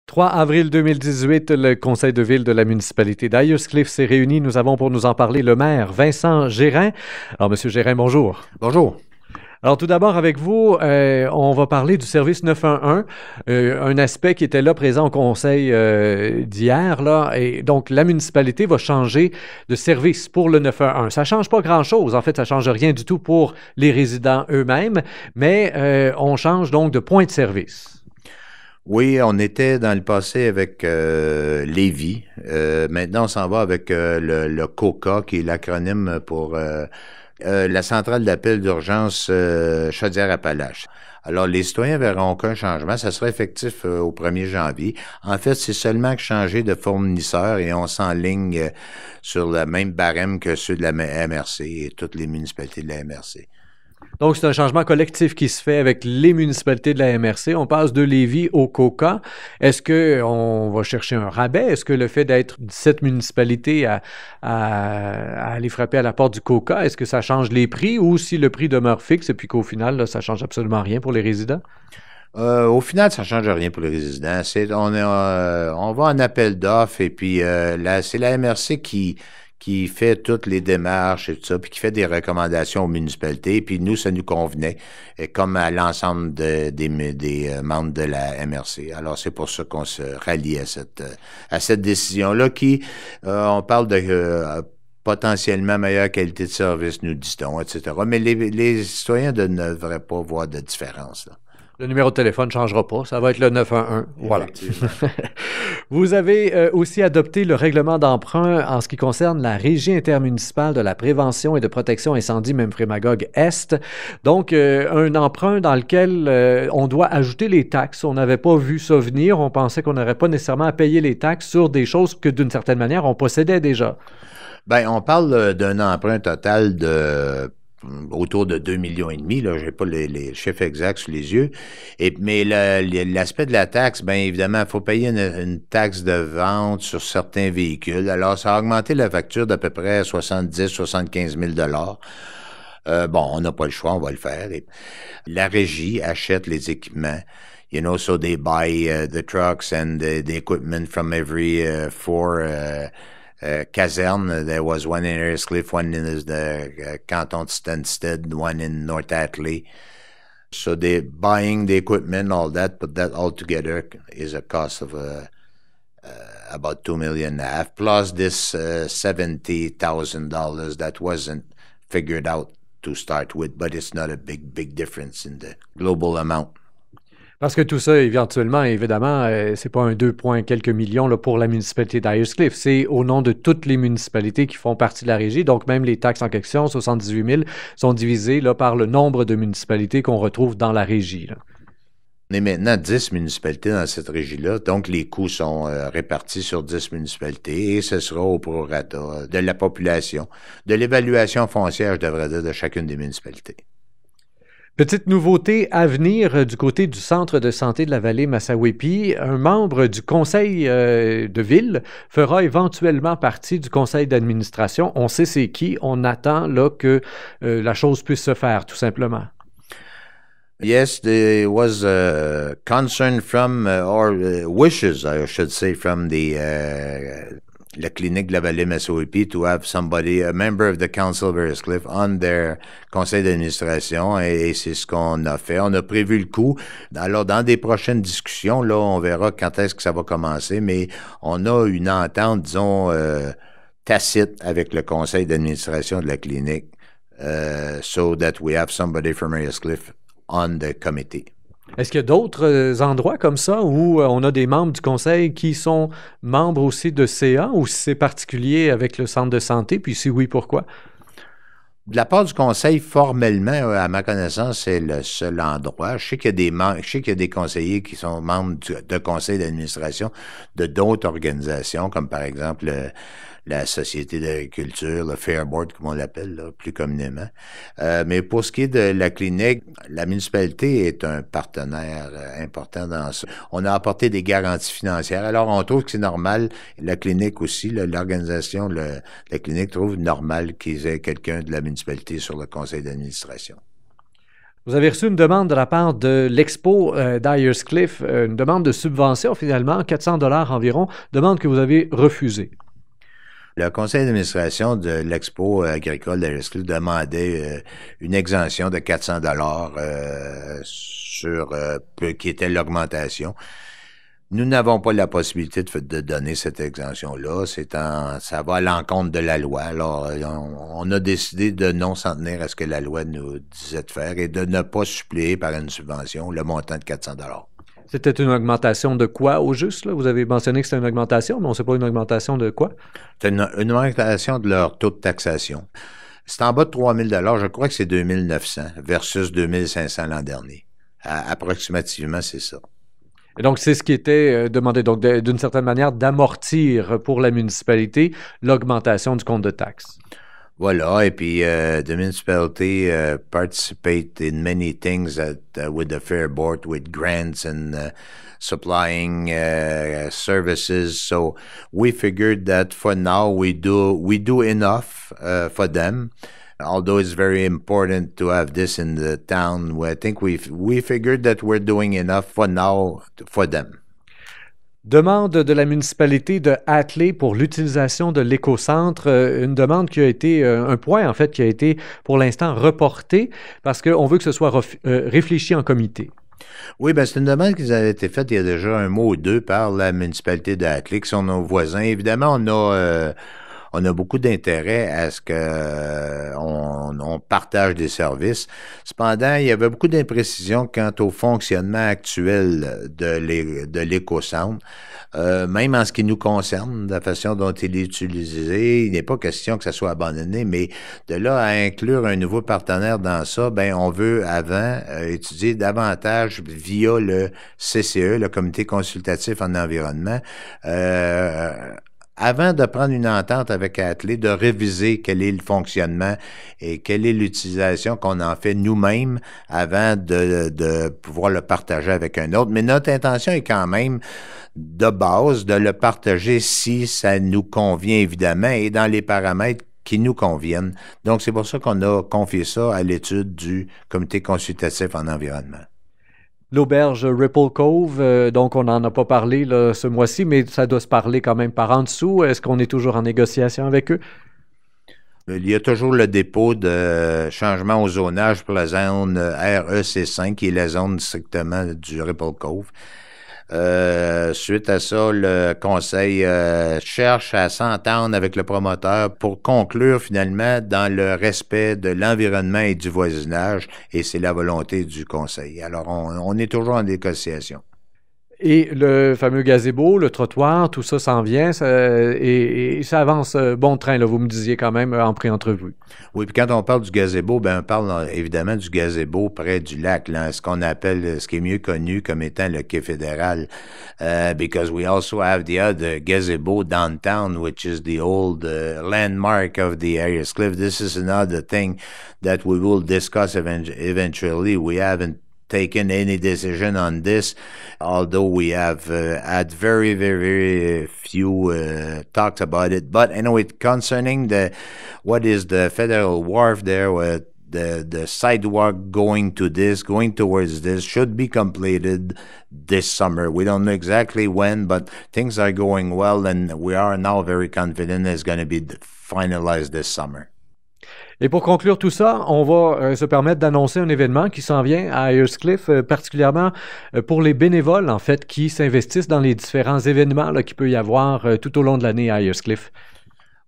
3 avril 2018, le conseil de ville de la municipalité d'Ayerscliff s'est réuni. Nous avons pour nous en parler le maire Vincent Gérin. Alors, Monsieur Gérin, bonjour. Bonjour. Alors, tout d'abord, avec vous, on va parler du service 911, un aspect qui était là présent au conseil d'hier. Là, et donc, la municipalité va changer de service pour le 911. Ça ne change pas grand-chose. En fait, ça ne change rien du tout pour les résidents eux-mêmes, mais on change donc de point de service. Oui, on était dans le passé avec Lévis. Maintenant, on s'en va avec le COCA, qui est l'acronyme pour la centrale d'appel d'urgence Chaudière-Appalaches. Alors, les citoyens verront aucun changement. Ça sera effectif au 1er janvier. En fait, c'est seulement que changer de fournisseur et on s'enligne sur le même barème que ceux de la MRC et toutes les municipalités de la MRC. Donc, c'est un changement collectif qui se fait avec les municipalités de la MRC. On passe de Lévis au COCA. Est-ce qu'on va chercher un rabais? Est-ce que le fait d'être 17 municipalités à aller frapper à la porte du COCA, est-ce que ça change les prix ou si le prix demeure fixe et puis qu'au final, là, ça change absolument rien pour les résidents? Au final, ça ne change rien pour les résidents. On va en appel d'offres et puis c'est la MRC qui fait toutes les démarches et tout ça, puis qui fait des recommandations aux municipalités. Puis nous, ça nous convenait, comme à l'ensemble des membres de la MRC. Alors, c'est pour ça qu'on se rallie à cette décision-là qui, on parle de potentiellement meilleure qualité de service, nous dit-on, etc. Mais les citoyens ne devraient pas voir de différence, là. Le numéro de téléphone ne changera pas. Ça va être le 911. Voilà. Vous avez aussi adopté le règlement d'emprunt en ce qui concerne la Régie intermunicipale de la prévention et de protection incendie Memphremagog-Est. Donc, un emprunt dans lequel on doit ajouter les taxes. On n'avait pas vu ça venir. On pensait qu'on n'aurait pas nécessairement à payer les taxes sur des choses que, d'une certaine manière, on possédait déjà. Bien, on parle d'un emprunt total de autour de 2,5 millions. Là, j'ai pas les chiffres exacts sous les yeux. Mais l'aspect de la taxe, bien évidemment, il faut payer une taxe de vente sur certains véhicules. Alors, ça a augmenté la facture d'à peu près 70-75 000 bon, on n'a pas le choix, on va le faire. Et la régie achète les équipements. You know, so they buy the trucks and the equipment from every four caserne. There was one in Ayerscliff, one in the canton de Stansted, one in North Atlee. So they're buying the equipment, all that, but that altogether is a cost of about $2.5 million, plus this $70,000 that wasn't figured out to start with, but it's not a big difference in the global amount. Parce que tout ça, éventuellement, évidemment, c'est pas un 2 points quelques millions là, pour la municipalité d'Ayerscliff. C'est au nom de toutes les municipalités qui font partie de la régie. Donc, même les taxes en question, 78 000, sont divisées là, par le nombre de municipalités qu'on retrouve dans la régie, là. On est maintenant 10 municipalités dans cette régie-là, donc les coûts sont répartis sur 10 municipalités et ce sera au prorata de la population, de l'évaluation foncière, je devrais dire, de chacune des municipalités. Petite nouveauté à venir du côté du Centre de santé de la vallée Massawepie. Un membre du conseil de ville fera éventuellement partie du conseil d'administration. On sait c'est qui. On attend là que la chose puisse se faire, tout simplement. Yes, there was concern from, or wishes, I should say, from la clinique de la vallée Massawepie to have somebody, a member of the council of Ayerscliff, on their conseil d'administration, et c'est ce qu'on a fait. On a prévu le coup. Alors, dans des prochaines discussions, là, on verra quand est-ce que ça va commencer, mais on a une entente, disons, tacite avec le conseil d'administration de la clinique, so that we have somebody from Ayerscliff on the committee. Est-ce qu'il y a d'autres endroits comme ça où on a des membres du conseil qui sont membres aussi de CA ou si c'est particulier avec le centre de santé? Puis si oui, pourquoi? De la part du conseil, formellement, à ma connaissance, c'est le seul endroit. Je sais qu'il y a des conseillers qui sont membres de conseil d'administration de d'autres organisations, comme par exemple la Société d'agriculture, le Fair Board, comme on l'appelle, là, plus communément. Mais pour ce qui est de la clinique, la municipalité est un partenaire important dans ça. On a apporté des garanties financières. Alors, on trouve que c'est normal. La clinique aussi, l'organisation, la clinique trouve normal qu'ils aient quelqu'un de la municipalité sur le conseil d'administration. Vous avez reçu une demande de la part de l'Expo d'Ayers Cliff, une demande de subvention finalement, 400 $ environ, demande que vous avez refusée. Le conseil d'administration de l'Expo agricole d'Ayers Cliff demandait une exemption de 400 $ sur qui était l'augmentation. Nous n'avons pas la possibilité de donner cette exemption-là. Ça va à l'encontre de la loi. Alors, on a décidé de non s'en tenir à ce que la loi nous disait de faire et de ne pas suppléer par une subvention le montant de 400 $. C'était une augmentation de quoi au juste? Là? Vous avez mentionné que c'était une augmentation, mais on ne sait pas une augmentation de quoi? C'est une augmentation de leur taux de taxation. C'est en bas de 3 000 $. Je crois que c'est 2 900 versus 2 500 l'an dernier. Approximativement, c'est ça. Et donc, c'est ce qui était demandé, donc d'une certaine manière, d'amortir pour la municipalité l'augmentation du compte de taxes. Voilà, et puis the municipality participate in many things with the fair board, with grants and supplying services. So we figured that for now we do enough for them. Although it's very important to have this in the town, I think we figured that we're doing enough for now for them. Demande de la municipalité de Hatley pour l'utilisation de l'écocentre, une demande qui a été, un point en fait qui a été pour l'instant reporté parce qu'on veut que ce soit réfléchi en comité. Oui, bien, c'est une demande qui a été faite il y a déjà un mois ou deux par la municipalité de Hatley, qui sont nos voisins. Évidemment, on a beaucoup d'intérêt à ce qu'on partage des services. Cependant, il y avait beaucoup d'imprécisions quant au fonctionnement actuel de l'écocentre. Même en ce qui nous concerne, de la façon dont il est utilisé, il n'est pas question que ça soit abandonné, mais de là à inclure un nouveau partenaire dans ça, ben on veut avant étudier davantage via le CCE, le Comité consultatif en environnement, avant de prendre une entente avec Hatley, de réviser quel est le fonctionnement et quelle est l'utilisation qu'on en fait nous-mêmes avant de pouvoir le partager avec un autre. Mais notre intention est quand même de base de le partager si ça nous convient évidemment et dans les paramètres qui nous conviennent. Donc, c'est pour ça qu'on a confié ça à l'étude du Comité consultatif en environnement. L'auberge Ripple Cove, donc on n'en a pas parlé là, ce mois-ci, mais ça doit se parler quand même par en dessous. Est-ce qu'on est toujours en négociation avec eux? Il y a toujours le dépôt de changement au zonage pour la zone REC5, qui est la zone strictement du Ripple Cove. Suite à ça, le conseil cherche à s'entendre avec le promoteur pour conclure finalement dans le respect de l'environnement et du voisinage, et c'est la volonté du conseil. Alors, on est toujours en négociation. Et le fameux gazebo, le trottoir, tout ça s'en vient et ça avance bon train, là, vous me disiez quand même en pré-entrevue. Oui, puis quand on parle du gazebo, ben on parle évidemment du gazebo près du lac, là, ce qu'on appelle, ce qui est mieux connu comme étant le quai fédéral. Because we also have the other gazebo downtown, which is the old landmark of the Ayers Cliff. This is another thing that we will discuss eventually. We haven't taken any decision on this, although we have had very, very, very few talks about it. But anyway, concerning what is the federal wharf there, the sidewalk going towards this should be completed this summer. We don't know exactly when, but things are going well, and we are now very confident it's going to be finalized this summer. Et pour conclure tout ça, on va se permettre d'annoncer un événement qui s'en vient à Ayers Cliff, particulièrement pour les bénévoles, en fait, qui s'investissent dans les différents événements qu'il peut y avoir tout au long de l'année à Ayers Cliff.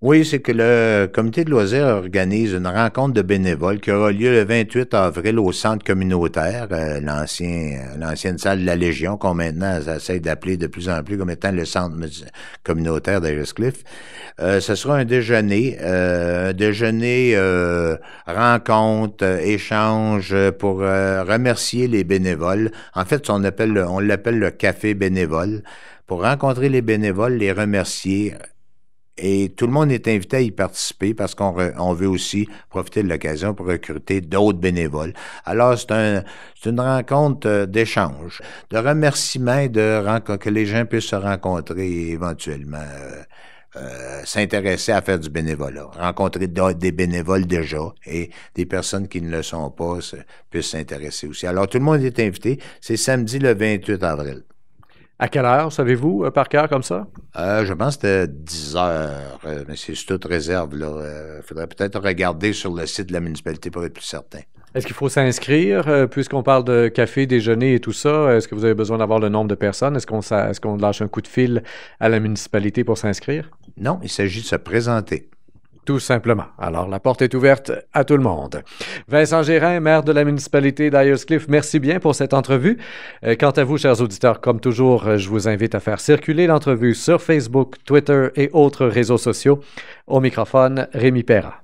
Oui, c'est que le comité de loisirs organise une rencontre de bénévoles qui aura lieu le 28 avril au centre communautaire, l'ancienne salle de la Légion, qu'on maintenant essaie d'appeler de plus en plus comme étant le centre communautaire d'Ayers Cliff. Ce sera un déjeuner, rencontre, échange pour remercier les bénévoles. En fait, on l'appelle le café bénévole, pour rencontrer les bénévoles, les remercier. Et tout le monde est invité à y participer parce qu'on veut aussi profiter de l'occasion pour recruter d'autres bénévoles. Alors, c'est une rencontre d'échange, de remerciements, que les gens puissent se rencontrer éventuellement s'intéresser à faire du bénévolat, rencontrer des bénévoles déjà et des personnes qui ne le sont pas puissent s'intéresser aussi. Alors, tout le monde est invité. C'est samedi le 28 avril. À quelle heure, savez-vous, par cœur comme ça? Je pense que c'était 10 heures, mais c'est sous toute réserve. Il faudrait peut-être regarder sur le site de la municipalité pour être plus certain. Est-ce qu'il faut s'inscrire, puisqu'on parle de café, déjeuner et tout ça? Est-ce que vous avez besoin d'avoir le nombre de personnes? Est-ce qu'on lâche un coup de fil à la municipalité pour s'inscrire? Non, il s'agit de se présenter. Tout simplement. Alors, la porte est ouverte à tout le monde. Vincent Gérin, maire de la municipalité d'Ayerscliff, merci bien pour cette entrevue. Quant à vous, chers auditeurs, comme toujours, je vous invite à faire circuler l'entrevue sur Facebook, Twitter et autres réseaux sociaux. Au microphone, Rémi Perra.